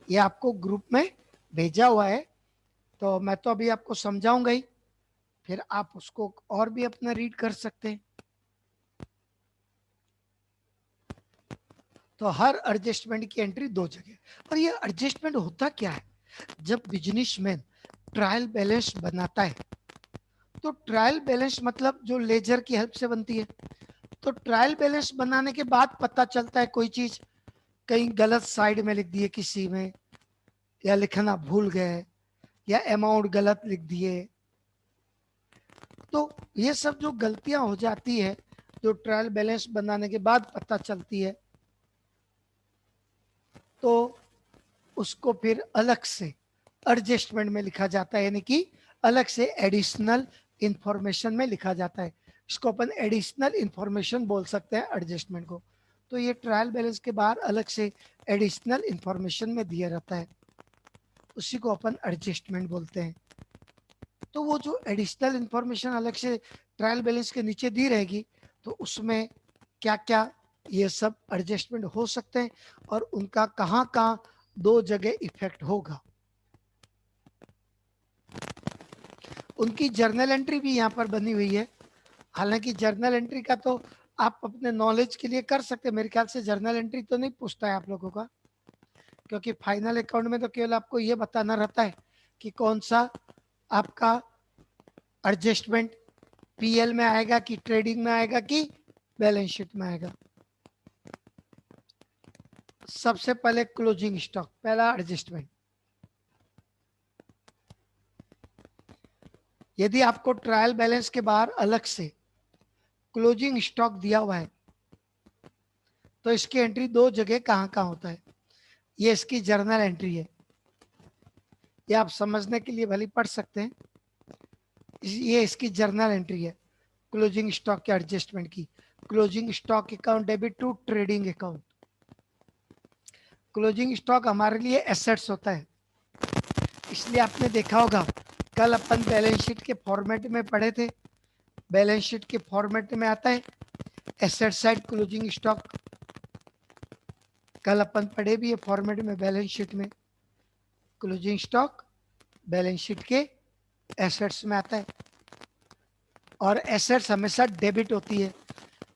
ये आपको ग्रुप में भेजा हुआ है, तो मैं तो अभी आपको समझाऊंगा ही, फिर आप उसको और भी अपना रीड कर सकते हैं। तो हर एडजस्टमेंट की एंट्री दो जगह। और ये एडजस्टमेंट होता क्या है, जब बिजनेसमैन ट्रायल बैलेंस बनाता है, तो ट्रायल बैलेंस मतलब जो लेजर की हेल्प से बनती है, तो ट्रायल बैलेंस बनाने के बाद पता चलता है कोई चीज कहीं गलत साइड में लिख दी है किसी में, या लिखना भूल गए, या अमाउंट गलत लिख दिए, तो ये सब जो गलतियां हो जाती है जो ट्रायल बैलेंस बनाने के बाद पता चलती है, तो उसको फिर अलग से एडजस्टमेंट में लिखा जाता है, यानी कि अलग से एडिशनल इंफॉर्मेशन में लिखा जाता है। इसको अपन एडिशनल इंफॉर्मेशन बोल सकते हैं एडजस्टमेंट को। तो ये ट्रायल बैलेंस के बाद अलग से एडिशनल इंफॉर्मेशन में दिया रहता है, उसी को अपन एडजस्टमेंट बोलते हैं। तो वो जो एडिशनल इंफॉर्मेशन अलग से ट्रायल बैलेंस के नीचे दी रहेगी, तो उसमें क्या क्या ये सब एडजस्टमेंट हो सकते हैं और उनका कहाँ कहाँ दो जगह इफेक्ट होगा। उनकी जर्नल एंट्री भी यहाँ पर बनी हुई है। हालांकि जर्नल एंट्री का तो आप अपने नॉलेज के लिए कर सकते हैं, मेरे ख्याल से जर्नल एंट्री तो नहीं पूछता है आप लोगों का, क्योंकि फाइनल अकाउंट में तो केवल आपको ये बताना रहता है कि कौन सा आपका एडजस्टमेंट पीएल में आएगा कि ट्रेडिंग में आएगा कि बैलेंस शीट में आएगा। सबसे पहले क्लोजिंग स्टॉक, पहला एडजस्टमेंट। यदि आपको ट्रायल बैलेंस के बाहर अलग से क्लोजिंग स्टॉक दिया हुआ है, तो इसकी एंट्री दो जगह कहां कहां होता है। ये इसकी जर्नल एंट्री है, ये आप समझने के लिए भली पढ़ सकते हैं। ये इसकी जर्नल एंट्री है क्लोजिंग स्टॉक के एडजस्टमेंट की। Closing stock account debit to trading account. Closing stock हमारे लिए एसेट्स होता है, इसलिए आपने देखा होगा कल अपन बैलेंस शीट के फॉर्मेट में पढ़े थे, बैलेंस शीट के फॉर्मेट में आता है एसेट साइड क्लोजिंग स्टॉक। कल अपन पढ़े भी है फॉर्मेट में बैलेंस शीट में क्लोजिंग स्टॉक बैलेंस शीट के एसेट्स में आता है। और एसेट्स हमेशा डेबिट होती है,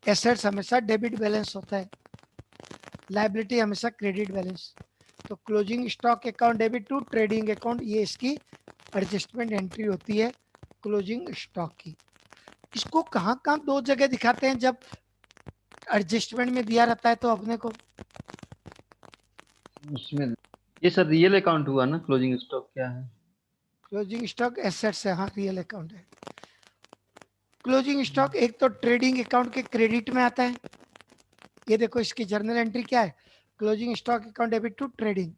एसेट्स हमेशा डेबिट बैलेंस होता है, लायबिलिटी हमेशा क्रेडिट बैलेंस। तो closing stock account debit to trading account, ये इसकी एडजस्टमेंट एंट्री होती है क्लोजिंग स्टॉक की। इसको कहाँ कहाँ दो जगह दिखाते हैं जब एडजस्टमेंट में दिया रहता है, तो अपने को उसमें ये सर रियल अकाउंट हुआ ना, क्लोजिंग स्टॉक क्या है? क्लोजिंग स्टॉक एसेट्स है, हाँ रियल अकाउंट है। क्लोजिंग स्टॉक एक तो ट्रेडिंग अकाउंट के क्रेडिट में आता है, ये देखो इसकी जर्नल एंट्री क्या है, closing stock account debit to trading.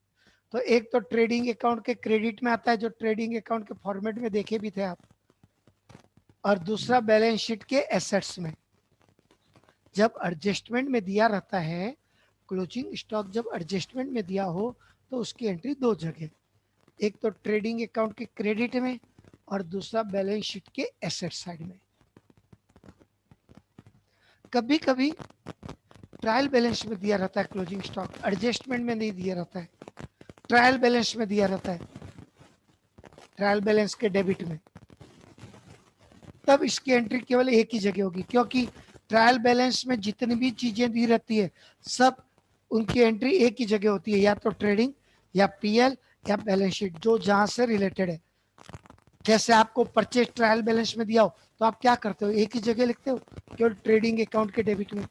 तो एक तो ट्रेडिंग अकाउंट के क्रेडिट में आता है जो ट्रेडिंग अकाउंट के फॉर्मेट में देखे भी थे आप, और दूसरा बैलेंस शीट के एसेट्स में। जब एडजस्टमेंट में दिया रहता है क्लोजिंग स्टॉक, जब एडजस्टमेंट में दिया हो तो उसकी एंट्री दो जगह, एक तो ट्रेडिंग अकाउंट के क्रेडिट में और दूसरा बैलेंस शीट के एसेट साइड में। कभी कभी ट्रायल बैलेंस में दिया रहता है क्लोजिंग स्टॉक, एडजस्टमेंट में नहीं दिया रहता है, ट्रायल बैलेंस में दिया रहता है, ट्रायल बैलेंस के डेबिट में। तब इसकी एंट्री केवल एक ही जगह होगी, क्योंकि ट्रायल बैलेंस में जितनी भी चीजें दी रहती है सब उनकी एंट्री एक ही जगह होती है, या तो ट्रेडिंग या पीएल या बैलेंस शीट, जो जहां से रिलेटेड है। जैसे आपको परचेज ट्रायल बैलेंस में दिया हो तो आप क्या करते हो, एक ही जगह लिखते हो केवल ट्रेडिंग अकाउंट के डेबिट में।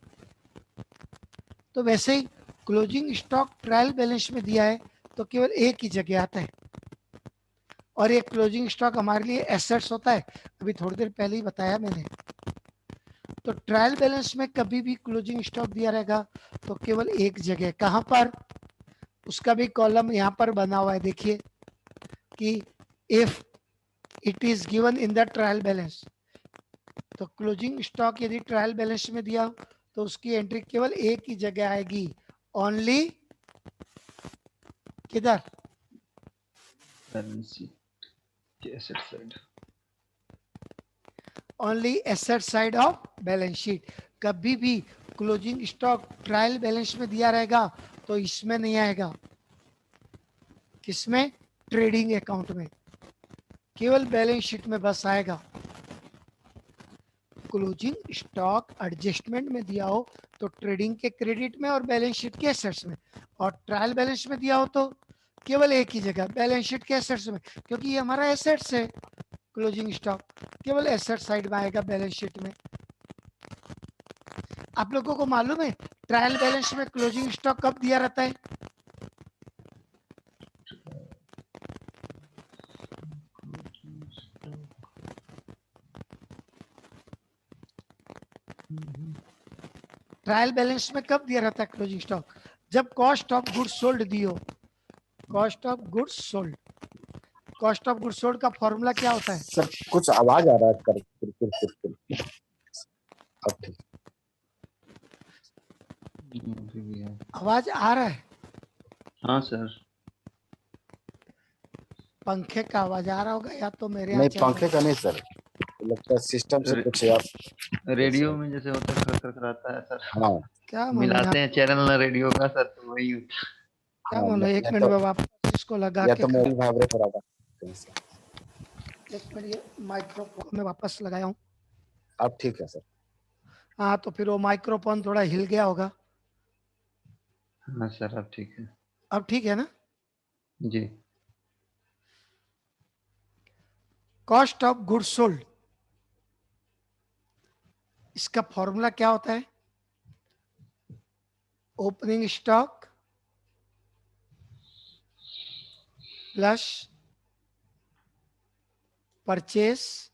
तो वैसे ही क्लोजिंग स्टॉक ट्रायल बैलेंस में दिया है तो केवल एक ही जगह आता है। और ये क्लोजिंग स्टॉक हमारे लिए एसेट्स होता है, अभी थोड़ी देर पहले ही बताया मैंने। तो ट्रायल बैलेंस में कभी भी क्लोजिंग स्टॉक दिया रहेगा तो केवल एक जगह, कहां पर, उसका भी कॉलम यहां पर बना हुआ है, देखिए कि if it is given in the trial balance, तो क्लोजिंग स्टॉक यदि ट्रायल बैलेंस में दिया तो उसकी एंट्री केवल एक ही जगह आएगी, ओनली किधर, बैलेंस शीट के asset side. Only asset side of balance sheet. कभी भी क्लोजिंग स्टॉक ट्रायल बैलेंस में दिया रहेगा तो इसमें नहीं आएगा, किसमें? ट्रेडिंग अकाउंट में। केवल बैलेंस शीट में बस आएगा क्लोजिंग स्टॉक एडजस्टमेंट में दिया हो तो ट्रेडिंग के क्रेडिट में और बैलेंस शीट के एसेट्स में, और ट्रायल बैलेंस में दिया हो तो केवल एक ही जगह बैलेंस शीट के एसेट्स में, क्योंकि ये हमारा एसेट्स है क्लोजिंग स्टॉक, केवल एसेट साइड में आएगा बैलेंस शीट में। आप लोगों को मालूम है ट्रायल बैलेंस में क्लोजिंग स्टॉक कब दिया रहता है? ट्रायल बैलेंस में कब दिया रहता है क्लोजिंग स्टॉक? जब कॉस्ट ऑफ गुड्स सोल्ड दी हो। Cost of goods sold, cost of goods sold का फॉर्मूला क्या होता है? सर कुछ आवाज आ रहा है कर कर। अब ठीक। आवाज आ रहा है? हाँ सर। पंखे का आवाज आ रहा होगा या तो मेरे यहाँ नहीं चल रहा पंखे का नहीं सर, लगता है सिस्टम से कुछ यार। रेडियो में जैसे होता है खरखराता है सर। हाँ क्या मालूम मिलाते यहाँ, हैं चैनल ना रेडियो का सर, तो वही होता है। क्या हाँ, मालूम। एक या मिनट तो में वापस इसको लगा या के तो मोबाइल वाइब्रेट हो रहा था कहीं से। एक मिनट, ये माइक्रोफोन में वापस लगाया हूँ। अब ठीक है सर। हाँ तो फिर वो माइक्रोफोन थोड़ा हिल गया होगा। हाँ सर अब ठीक है। अब ठीक है ना? जी। कॉस्ट ऑफ गुड्स सोल्ड, इसका फॉर्मूला क्या होता है? Opening stock plus purchase,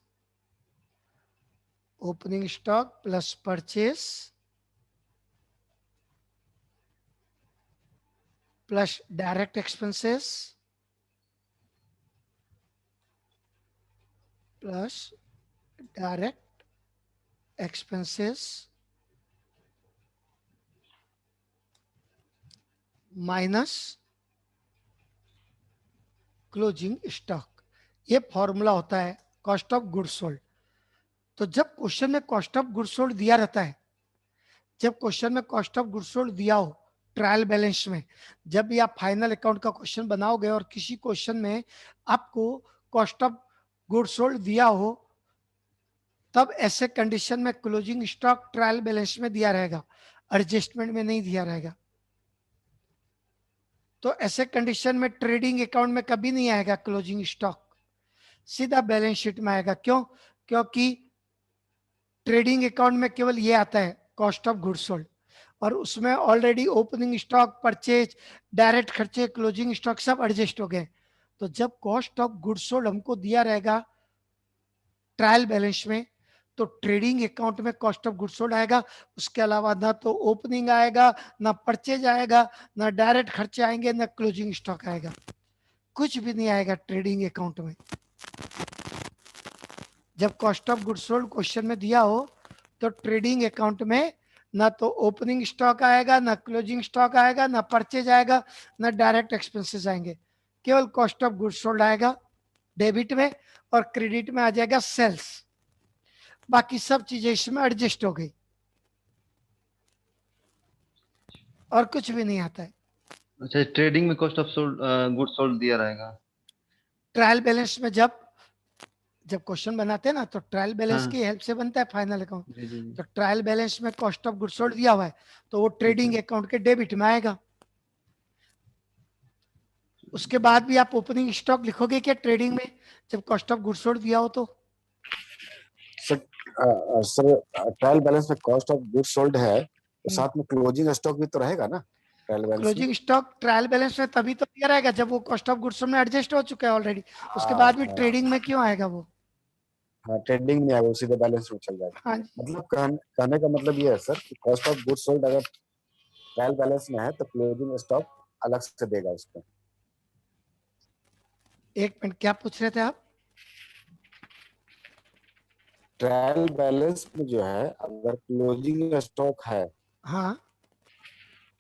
opening stock plus purchase plus direct expenses plus direct expenses minus closing stock. ये फॉर्मूला होता है कॉस्ट ऑफ गुड्स सोल्ड। तो जब क्वेश्चन में कॉस्ट ऑफ गुड्स सोल्ड दिया रहता है, जब क्वेश्चन में कॉस्ट ऑफ गुड्स सोल्ड दिया हो ट्रायल बैलेंस में, जब भी आप फाइनल अकाउंट का क्वेश्चन बनाओगे और किसी क्वेश्चन में आपको कॉस्ट ऑफ गुड्स सोल्ड दिया हो, तब ऐसे कंडीशन में क्लोजिंग स्टॉक ट्रायल बैलेंस में दिया रहेगा, एडजस्टमेंट में नहीं दिया रहेगा। तो ऐसे कंडीशन में ट्रेडिंग अकाउंट में कभी नहीं आएगा क्लोजिंग स्टॉक, सीधा बैलेंस शीट में आएगा। क्यों? क्योंकि ट्रेडिंग अकाउंट में केवल ये आता है कॉस्ट ऑफ गुड्स सोल्ड, और उसमें already opening stock, purchase, direct खर्चे, क्लोजिंग स्टॉक सब एडजस्ट हो गए। तो जब कॉस्ट ऑफ गुड्स सोल्ड हमको दिया रहेगा ट्रायल बैलेंस में, तो ट्रेडिंग अकाउंट में कॉस्ट ऑफ गुड्स सोल्ड आएगा। उसके अलावा ना तो ओपनिंग आएगा, ना परचेज आएगा, ना डायरेक्ट खर्चे आएंगे, ना क्लोजिंग स्टॉक आएगा, कुछ भी नहीं आएगा ट्रेडिंग अकाउंट में। जब cost of goods sold question में दिया हो तो ट्रेडिंग अकाउंट में ना तो ओपनिंग स्टॉक आएगा, ना क्लोजिंग स्टॉक आएगा, ना परचेज आएगा, ना डायरेक्ट एक्सपेंसेस आएंगे, केवल कॉस्ट ऑफ गुड्स सोल्ड आएगा डेबिट में, और क्रेडिट में आ जाएगा सेल्स। बाकी सब चीजें इसमें एडजस्ट हो गई और कुछ भी नहीं आता है। अच्छा, ट्रेडिंग में cost of sold goods sold दिया रहेगा। ट्रायल बैलेंस में जब जब क्वेश्चन बनाते हैं ना, तो ट्रायल बैलेंस हाँ की हेल्प से बनता है फाइनल अकाउंट। जी जी जी। तो ट्रायल बैलेंस में कॉस्ट ऑफ गुड्स सोल्ड दिया हुआ है तो वो ट्रेडिंग अकाउंट के डेबिट में आएगा। उसके बाद भी आप ओपनिंग स्टॉक लिखोगे क्या ट्रेडिंग में, जब कॉस्ट ऑफ गुड्स सोल्ड दिया हो तो? सर ट्रायल बैलेंस में कॉस्ट ऑफ गुड्स सोल्ड है तो साथ में क्लोजिंग स्टॉक भी तो रहेगा ना ट्रायल बैलेंस में। क्लोजिंग स्टॉक ट्रायल बैलेंस में तभी तो दिया रहेगा जब वो कॉस्ट ऑफ गुड्स में एडजस्ट हो चुका है ऑलरेडी। उसके बाद भी ट्रेडिंग में क्यों आएगा वो? हाँ ट्रेडिंग में आएगा, सीधे बैलेंस में चल जाएगा। हाँ जी। मतलब कहने का मतलब ये है सर कि कॉस्ट ऑफ गुड्स सोल्ड अगर ट्रायल बैलेंस में है तो क्लोजिंग स्टॉक अलग से देगा उसको। एक मिनट, क्या पूछ रहे थे आप? ट्रायल बैलेंस में जो है अगर क्लोजिंग स्टॉक है, हाँ,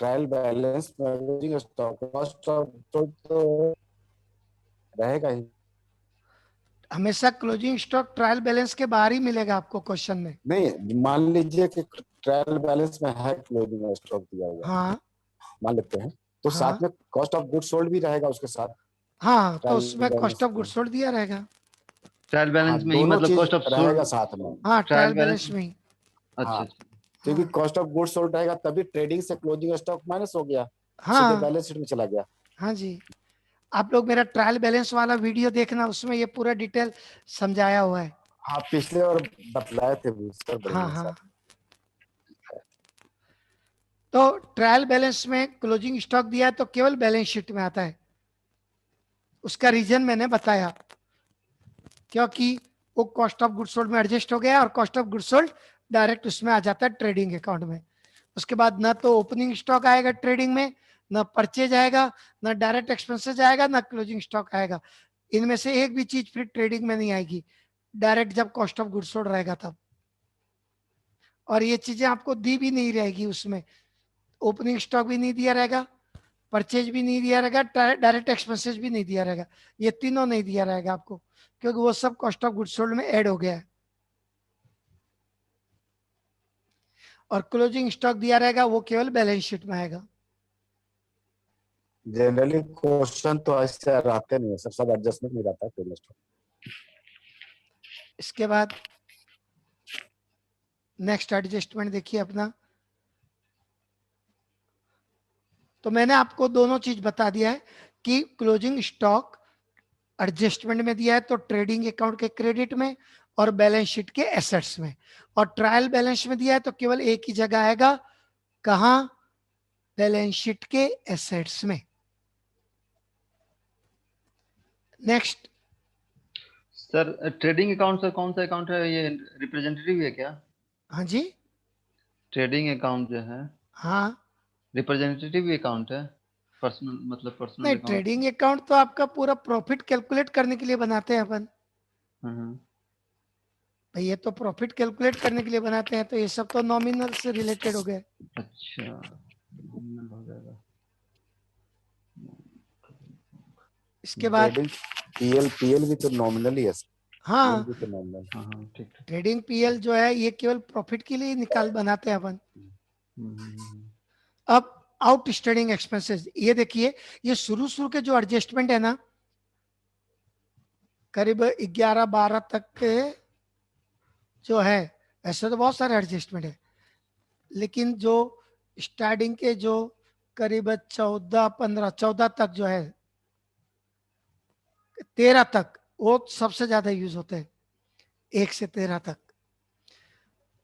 ट्रायल बैलेंस में closing stock cost of sold तो रहेगा ही। हमेशा क्लोजिंग स्टॉक ट्रायल बैलेंस के बाहर ही मिलेगा आपको क्वेश्चन में। नहीं मान लीजिए कि ट्रायल बैलेंस में है क्लोजिंग स्टॉक दिया हुआ, हाँ मान लेते हैं, तो हाँ, साथ में कॉस्ट ऑफ गुड्स सोल्ड भी रहेगा उसके साथ। हाँ, तो ट्रायल उसमें कॉस्ट ऑफ गुड्स सोल्ड दिया रहेगा। ट्रायल हाँ बैलेंस में ही दोनों मतलब चीज कॉस्ट ऑफ रहेगा सोल्ड, साथ में। हाँ, ट्रायल ट्रायल बैलेंस। बैलेंस में ही। अच्छा हाँ अच्छा। क्योंकि हाँ कॉस्ट ऑफ गुड्स सोल्ड रहेगा तभी ट्रेडिंग से क्लोजिंग स्टॉक माइनस हो गया, सीधे हाँ बैलेंस शीट में चला गया। हाँ जी, आप लोग मेरा ट्रायल बैलेंस वाला वीडियो देखना, उसमें ये पूरा डिटेल समझाया हुआ है। हाँ पिछले और बतलाए थे भी सर, हाँ बढ़िया हाँ, सर। तो ट्रायल बैलेंस में क्लोजिंग स्टॉक दिया है तो केवल बैलेंस शीट में आता है। उसका रीजन मैंने बताया, क्योंकि वो कॉस्ट ऑफ गुड्स सोल्ड में एडजस्ट हो गया और cost of goods sold direct उसमें आ जाता है ट्रेडिंग अकाउंट में। उसके बाद ना तो ओपनिंग स्टॉक आएगा ट्रेडिंग में, ना परचेज आएगा, ना डायरेक्ट एक्सपेंसेज आएगा, ना क्लोजिंग स्टॉक आएगा। इनमें से एक भी चीज फिर ट्रेडिंग में नहीं आएगी, डायरेक्ट जब कॉस्ट ऑफ गुड्स सोल्ड रहेगा तब। और ये चीजें आपको दी भी नहीं रहेगी उसमें, ओपनिंग स्टॉक भी नहीं दिया रहेगा, परचेज भी नहीं दिया रहेगा, डायरेक्ट एक्सपेंसेस भी नहीं दिया रहेगा। ये तीनों नहीं दिया रहेगा आपको, क्योंकि वो सब कॉस्ट ऑफ गुड्स सोल्ड में ऐड हो गया है। और क्लोजिंग स्टॉक दिया रहेगा वो केवल बैलेंस शीट में आएगा। जनरली क्वेश्चन तो ऐसे रहते नहीं है सर, सब एडजस्टमेंट नहीं रहता है ट्रेडिंग स्टॉक। इसके बाद नेक्स्ट एडजस्टमेंट देखिए अपना। तो मैंने आपको दोनों चीज बता दिया है कि क्लोजिंग स्टॉक एडजस्टमेंट में दिया है तो ट्रेडिंग अकाउंट के क्रेडिट में और बैलेंस शीट के एसेट्स में, और ट्रायल बैलेंस में दिया है तो केवल एक ही जगह आएगा, कहां, बैलेंस शीट के एसेट्स में। Next, sir trading account sir कौन सा अकाउंट है, ये रिप्रेजेंटेटिव है क्या? हाँ जी, ट्रेडिंग अकाउंट जो है हाँ, रिप्रेजेंटेटिव अकाउंट है, पर्सनल मतलब नहीं, पर्सनल अकाउंट। ट्रेडिंग अकाउंट तो आपका पूरा प्रॉफिट कैलकुलेट करने के लिए बनाते हैं अपन। हाँ भाई ये तो प्रॉफिट कैलकुलेट करने के लिए बनाते हैं, तो ये सब तो नॉमिनल से रिलेटेड हो गए। अच्छा, nominal हो जाएगा। इसके बाद ट्रेडिंग पीएल, पीएल भी तो नॉमिनल ही है सर, पीएल हाँ, भी तो नॉमिनल। हाँ हाँ ठीक ठीक। ट्रेडिंग पीएल जो है ये केवल प्रॉफिट के लिए निकाल बनाते हैं अपन। हम्म। अब आउटस्टैंडिंग एक्सपेंसेस, ये देखिए, ये शुरू शुरू के जो एडजस्टमेंट है ना, करीब 11-12 तक के जो है, ऐसे तो बहुत सारे एडजस्टमेंट है, लेकिन जो स्टार्टिंग के जो करीब 14 तक जो है, 13 तक, वो सबसे ज्यादा यूज होते हैं, 1 से 13 तक।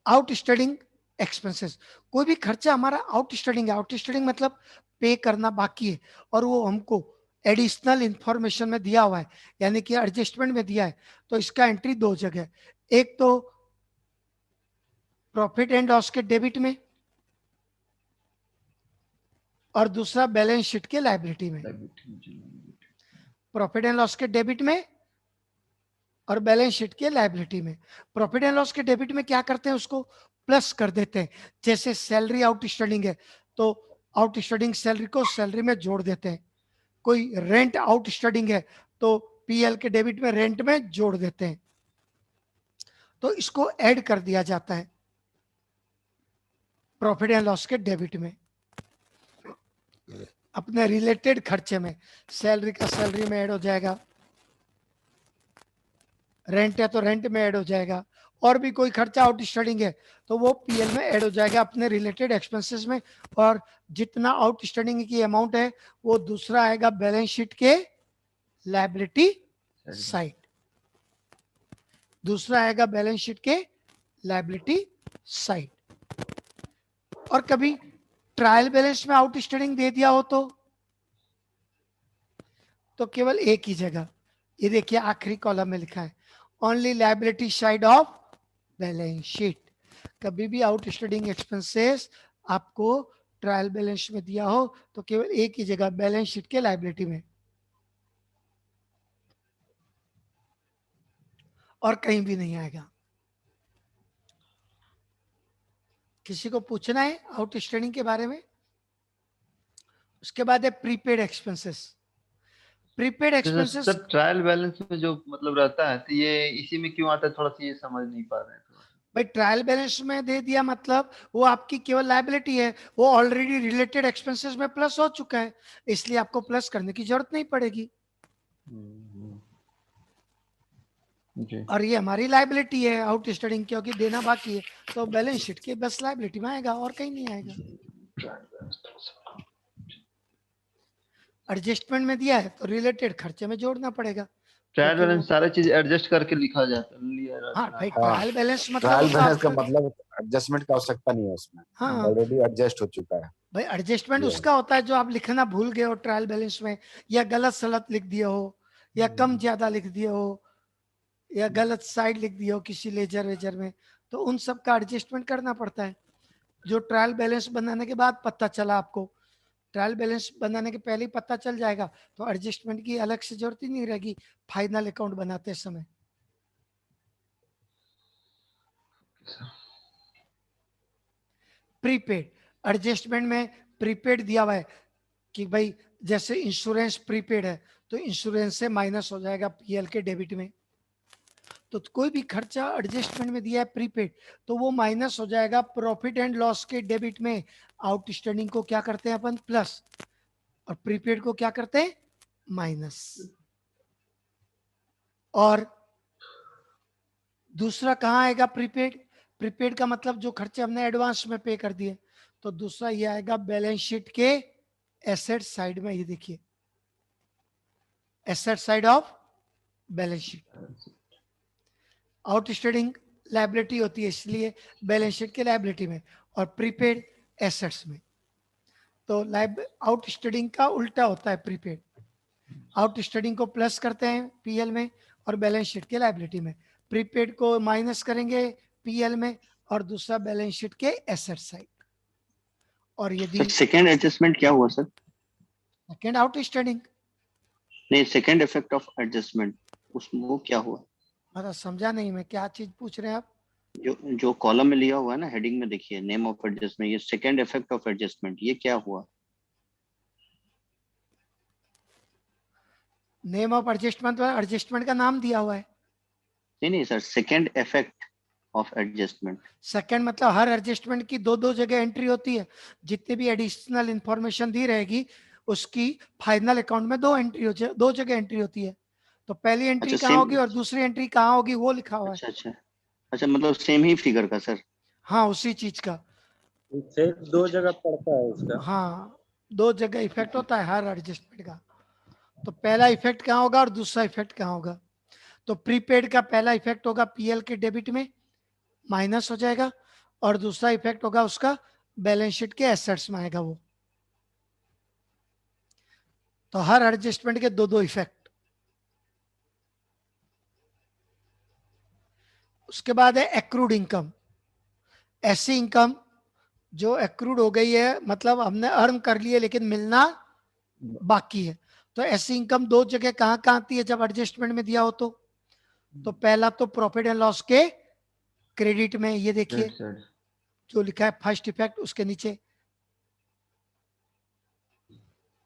आउटस्टैंडिंग एक्सपेंसेस, कोई भी खर्चा हमारा आउटस्टैंडिंग है, आउटस्टैंडिंग मतलब पे करना बाकी है, और वो हमको एडिशनल इंफॉर्मेशन में दिया हुआ है, यानी कि एडजस्टमेंट में दिया है, तो इसका एंट्री दो जगह, एक तो प्रॉफिट एंड लॉस के डेबिट में, और दूसरा बैलेंस शीट के लायबिलिटी में। प्रॉफिट एंड लॉस के डेबिट में और बैलेंस शीट के लायबिलिटी में। प्रॉफिट एंड लॉस के डेबिट में क्या करते हैं, उसको प्लस कर देते हैं, जैसे सैलरी आउटस्टैंडिंग है तो आउटस्टैंडिंग सैलरी को सैलरी में जोड़ देते हैं, कोई रेंट आउटस्टैंडिंग है तो पीएल के डेबिट में रेंट में जोड़ देते हैं, तो इसको ऐड कर दिया जाता है प्रॉफिट एंड लॉस के डेबिट में, अपने रिलेटेड खर्चे में। सैलरी का सैलरी में ऐड हो जाएगा, रेंट है तो रेंट में ऐड हो जाएगा, और भी कोई खर्चा आउटस्टैंडिंग है तो वो पीएल में ऐड हो जाएगा अपने रिलेटेड एक्सपेंसेस में, और जितना आउटस्टैंडिंग की अमाउंट है वो दूसरा आएगा बैलेंस शीट के लायबिलिटी साइड, दूसरा आएगा बैलेंस शीट के लायबिलिटी साइड। और कभी ट्रायल बैलेंस में आउटस्टैंडिंग दे दिया हो तो केवल एक ही जगह, ये देखिए आखिरी कॉलम में लिखा है, only liability side of balance sheet. कभी भी आउटस्टैंडिंग एक्सपेंसेस आपको ट्रायल बैलेंस में दिया हो तो केवल एक ही जगह, बैलेंस शीट के लायबिलिटी में, और कहीं भी नहीं आएगा। किसी को पूछना है आउटस्टैंडिंग के बारे में? उसके बाद है प्रीपेड एक्सपेंसेस। प्रीपेड जैसे एक्सपेंसेस, सर ट्रायल बैलेंस में जो मतलब रहता है, तो ये इसी में क्यों आता है, थोड़ा सा ये समझ नहीं पा रहे हैं थोड़ा सा। भाई ट्रायल बैलेंस में दे दिया मतलब वो आपकी केवल लायबिलिटी है, वो ऑलरेडी रिलेटेड एक्सपेंसेस में प्लस हो चुका है, इसलिए आपको प्लस करने की जरूरत नहीं पड़ेगी। जी और ये हमारी लाइबिलिटी है आउटस्टैंडिंग, क्योंकि देना बाकी है, तो बैलेंस शीट के बस लाइबिलिटी में आएगा और कहीं नहीं आएगा। एडजस्टमेंट में दिया है तो रिलेटेड खर्चे में जोड़ना पड़ेगा, ट्रायल क्योंकि वो बैलेंस सारा चीज एडजस्ट करके लिखा जाता लिया हाँ रहता भाई, है। हाँ, ट्रायल बैलेंस मतलब ट्रायल होगा बैलेंस का आपका, मतलब एडजस्टमेंट की आवश्यकता नहीं है उसमें, हाँ ऑलरेडी एडजस्ट हो चुका है। भाई, एडजस्टमेंट ये उसका होता है जो आप लिखना भूल गए हो ट्रायल बैलेंस में, या गलत सलत लिख दिए हो, या कम ज्यादा लिख दिए हो, या गलत साइड लिख दिए हो किसी लेजर वेजर में, तो उन सब का एडजस्टमेंट करना पड़ता है, जो ट्रायल बैलेंस बनाने के बाद पता चला आपको। ट्रायल बैलेंस बनाने के पहले ही पता चल जाएगा, तो एडजस्टमेंट की अलग से जरूरत ही नहीं रहेगी फाइनल अकाउंट बनाते समय। प्रीपेड, एडजस्टमेंट में प्रीपेड दिया हुआ है कि भाई जैसे इंश्योरेंस प्रीपेड है, तो इंश्योरेंस से माइनस हो जाएगा पीएल के डेबिट में। तो कोई भी खर्चा एडजस्टमेंट में दिया है प्रीपेड, तो वो माइनस हो जाएगा प्रॉफिट एंड लॉस के डेबिट में। आउटस्टैंडिंग को क्या करते हैं अपन, प्लस, और प्रीपेड को क्या करते हैं, माइनस। और दूसरा कहाँ आएगा प्रीपेड, प्रीपेड का मतलब जो खर्चे हमने एडवांस में पे कर दिए, तो दूसरा ये आएगा बैलेंस शीट के एसेट साइड में। ये देखिए, asset side of balance sheet. Outstanding liability होती है, इसलिए बैलेंस शीट के लायबिलिटी में, और प्रीपेड एसेट्स में। तो आउटस्टैंडिंग का उल्टा होता है प्रीपेड, आउटस्टैंडिंग को प्लस करते हैं पीएल में और बैलेंस शीट के लायबिलिटी में, प्रीपेड को माइनस करेंगे पीएल में और दूसरा बैलेंस शीट के एसेट साइड। और यदि सेकेंड एडजस्टमेंट क्या हुआ सर? सेकेंड आउटस्टैंडिंग, नहीं, सेकेंड इफेक्ट ऑफ एडजस्टमेंट उसमें वो क्या हुआ? मतलब समझा नहीं मैं, क्या चीज पूछ रहे हैं आप? जो कॉलम में लिया हुआ है ना, हेडिंग में देखिए, नेम ऑफ एडजस्टमेंट, ये सेकेंड इफेक्ट ऑफ एडजस्टमेंट, ये क्या हुआ? नेम ऑफ एडजस्टमेंट, एडजस्टमेंट का नाम दिया हुआ है। नहीं sir, second effect of adjustment. Second मतलब हर एडजस्टमेंट की दो जगह एंट्री होती है, जितनी भी एडिशनल इंफॉर्मेशन दी रहेगी उसकी फाइनल अकाउंट में दो जगह एंट्री होती है। तो पहली एंट्री अच्छा, कहाँ सेम। होगी और दूसरी एंट्री कहाँ होगी वो लिखा हुआ है। अच्छा, मतलब सेम ही फिगर का सर? हाँ, उसी चीज का। इफेक्ट दो जगह पड़ता है उसका। हाँ, दो जगह इफेक्ट होता है हर एडजस्टमेंट का। तो पहला इफेक्ट कहाँ होगा और दूसरा इफेक्ट कहाँ होगा। तो प्रीपेड का पहला इफेक्ट होगा पीएल के डेबिट में, माइनस हो जाएगा, और दूसरा इफेक्ट होगा उसका बैलेंस शीट के एसेट्स में आएगा वो। तो हर एडजस्टमेंट के दो इफेक्ट। उसके बाद है एक्रूड इनकम, ऐसी इनकम जो एक्रूड हो गई है, मतलब हमने अर्न कर लिए लेकिन मिलना बाकी है। तो ऐसी इनकम दो जगह कहाँ कहाँ आती है जब एडजस्टमेंट में दिया हो तो पहला तो प्रॉफिट एंड लॉस के क्रेडिट में, ये देखिए जो लिखा है फर्स्ट इफेक्ट उसके नीचे,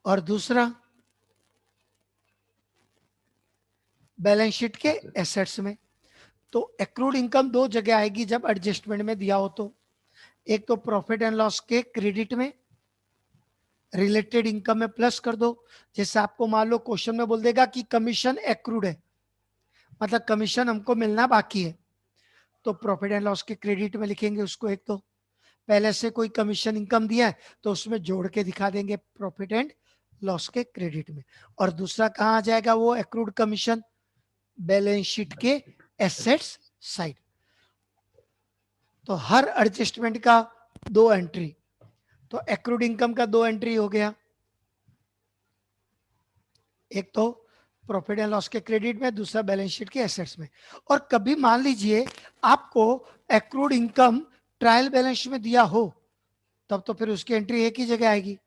और दूसरा बैलेंस शीट के एसेट्स में। तो एक्रूड इनकम दो जगह आएगी जब एडजस्टमेंट में दिया हो तो, एक तो प्रॉफिट एंड लॉस के क्रेडिट में, रिलेटेड इनकम में प्लस कर दो। जैसे आपको मान लो क्वेश्चन में बोल देगा कि कमीशन एक्रूड है, मतलब कमीशन हमको मिलना बाकी है, तो प्रॉफिट एंड लॉस के क्रेडिट में लिखेंगे उसको। एक तो पहले से कोई कमीशन इनकम दिया है तो उसमें जोड़ के दिखा देंगे प्रॉफिट एंड लॉस के क्रेडिट में। और दूसरा कहाँ आ जाएगा वो एक्रूड कमीशन, बैलेंस शीट के एसेट्स साइड। तो हर एडजस्टमेंट का दो एंट्री, तो एक्रूड इनकम का दो एंट्री हो गया, एक तो प्रॉफिट एंड लॉस के क्रेडिट में, दूसरा बैलेंस शीट के एसेट्स में। और कभी मान लीजिए आपको एक्रूड इनकम ट्रायल बैलेंस में दिया हो, तब तो फिर उसकी एंट्री एक ही जगह आएगी,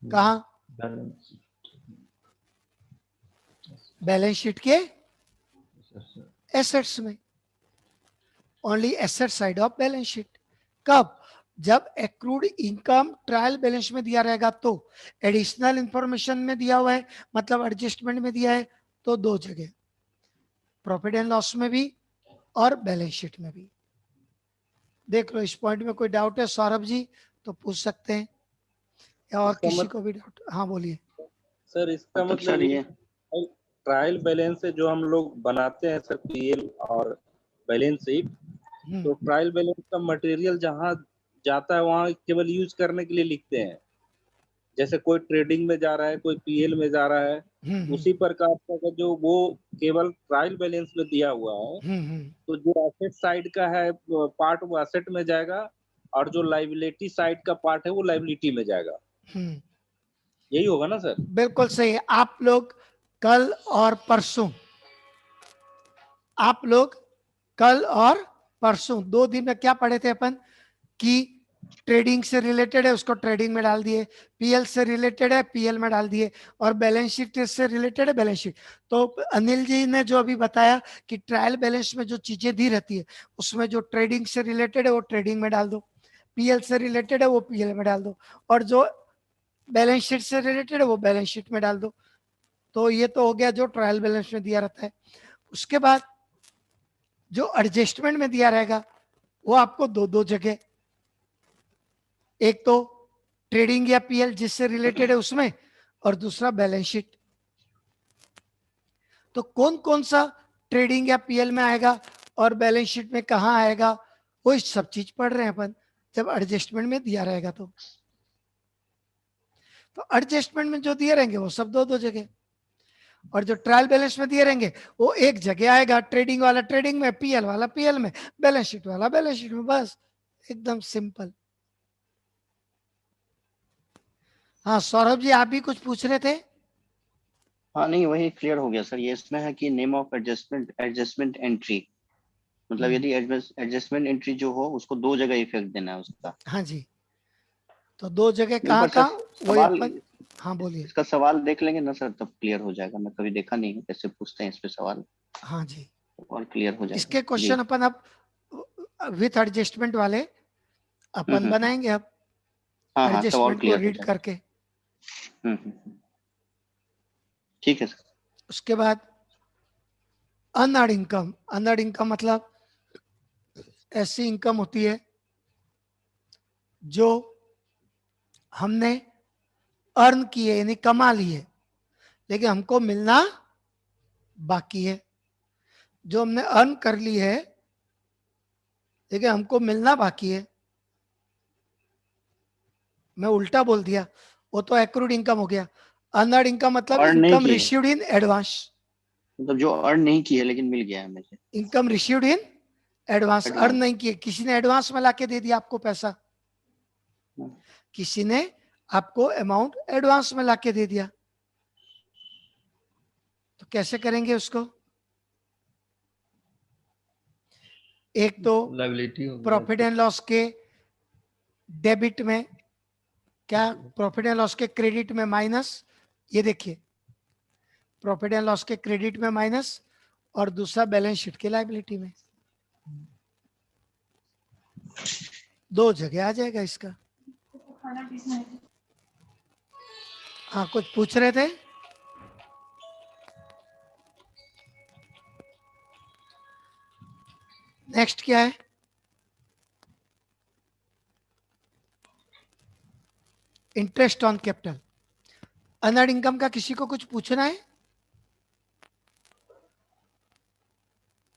कहाँ, बैलेंस शीट के एसेट्स में, only asset side of balance sheet. कब, जब एक्रूड इनकम ट्रायल बैलेंस में दिया रहेगा, तो एडिशनल इंफॉर्मेशन में दिया हुआ है मतलब एडजस्टमेंट में दिया है तो दो जगह, प्रॉफिट एंड लॉस में भी और बैलेंस शीट में भी। देख लो, इस पॉइंट में कोई डाउट है सौरभ जी तो पूछ सकते हैं, या और किसी को भी डाउट। हाँ बोलिए सर, इसका मतलब मतलब सर ये ट्रायल बैलेंस से जो हम लोग बनाते हैं सर पीएल और बैलेंस शीट, तो ट्रायल बैलेंस का मटेरियल जहाँ जाता है वहाँ केवल यूज करने के लिए लिखते हैं। जैसे कोई ट्रेडिंग में जा रहा है, कोई पीएल में जा रहा है, उसी प्रकार का जो वो केवल ट्रायल बैलेंस में दिया हुआ है, तो जो एसेट साइड का है पार्ट वो एसेट में जाएगा, और जो लाइबिलिटी साइड का पार्ट है वो लाइबिलिटी में जाएगा। यही होगा ना सर? बिल्कुल सही है। आप लोग कल और परसों 2 दिन में क्या पढ़े थे अपन कि ट्रेडिंग से रिलेटेड है उसको ट्रेडिंग में डाल दिए, पीएल से रिलेटेड है पीएल में डाल दिए, और बैलेंस शीट से रिलेटेड है बैलेंस शीट। तो अनिल जी ने जो अभी बताया कि ट्रायल बैलेंस में जो चीजें दी रहती है उसमें जो ट्रेडिंग से रिलेटेड है वो ट्रेडिंग में डाल दो, पीएल से रिलेटेड है वो पीएल में डाल दो, और जो बैलेंस शीट से रिलेटेड है वो बैलेंस शीट में डाल दो। तो ये तो हो गया जो ट्रायल बैलेंस में दिया रहता है। उसके बाद जो एडजस्टमेंट में दिया रहेगा वो आपको दो जगह, एक तो ट्रेडिंग या पीएल जिससे रिलेटेड है उसमें, और दूसरा बैलेंस शीट। तो कौन कौन सा ट्रेडिंग या पीएल में आएगा और बैलेंस शीट में कहां आएगा, वो सब चीज पढ़ रहे हैं अपन जब एडजस्टमेंट में दिया रहेगा। तो एडजस्टमेंट में जो दिए रहेंगे वो सब दो जगह, और जो ट्रायल बैलेंस में दिए रहेंगे वो एक जगह आएगा, ट्रेडिंग वाला ट्रेडिंग में, पीएल वाला पीएल में, बैलेंस शीट वाला बैलेंस शीट में। बस एकदम सिंपल। हाँ सौरभ जी, आप भी कुछ पूछ रहे थे? हाँ नहीं, वही क्लियर हो गया सर। ये इसमें है कि नेम ऑफ एडजस्टमेंट एंट्री, मतलब यदि एडजस्टमेंट एंट्री जो हो उसको 2 जगह इफेक्ट देना है उसका। हाँ जी, तो 2 जगह नहीं, कहाँ पर सर वही सवाल, अपन। हाँ बोलिए। इसका सवाल देख लेंगे ना सर, तब क्लियर हो जाएगा। मैं कभी देखा नहीं है कैसे पूछते हैं इस पे सवाल, हाँ जी, और क्लियर हो जाएगा इसके जी। क्वेश्चन अपन अब विथ एडजस्टमेंट वाले अपन बनाएंगे अब, हाँ हाँ, तब और एडजस्टमेंट को क्लियर हो रीड जाएगा। करके। ठीक है सर। उसके बाद अनअर्ड इनकम। अनअर्ड इनकम मतलब ऐसी इनकम होती है जो हमने अर्न की है यानी कमा ली है, लेकिन हमको मिलना बाकी है। जो हमने अर्न कर ली है लेकिन हमको मिलना बाकी है। मैं उल्टा बोल दिया, वो तो एक्रूड इनकम हो गया। अनअर्ड इनकम मतलब अर्न नहीं इनकम की है, रिसीव्ड इन एडवांस। मतलब जो अर्न नहीं की है लेकिन मिल गया है मुझे। Income received in advance, earn नहीं किए, किसी ने एडवांस में लाके दे दिया आपको पैसा, किसी ने आपको अमाउंट एडवांस में लाके दे दिया, तो कैसे करेंगे उसको? एक तो लाइबिलिटी हो गया। प्रॉफिट एंड लॉस के डेबिट में, क्या प्रॉफिट एंड लॉस के क्रेडिट में माइनस, ये देखिए प्रॉफिट एंड लॉस के क्रेडिट में माइनस, और दूसरा बैलेंस शीट के लायबिलिटी में। 2 जगह आ जाएगा इसका। हाँ कुछ पूछ रहे थे? नेक्स्ट क्या है? Interest on capital. Unearned income का किसी को कुछ पूछना है?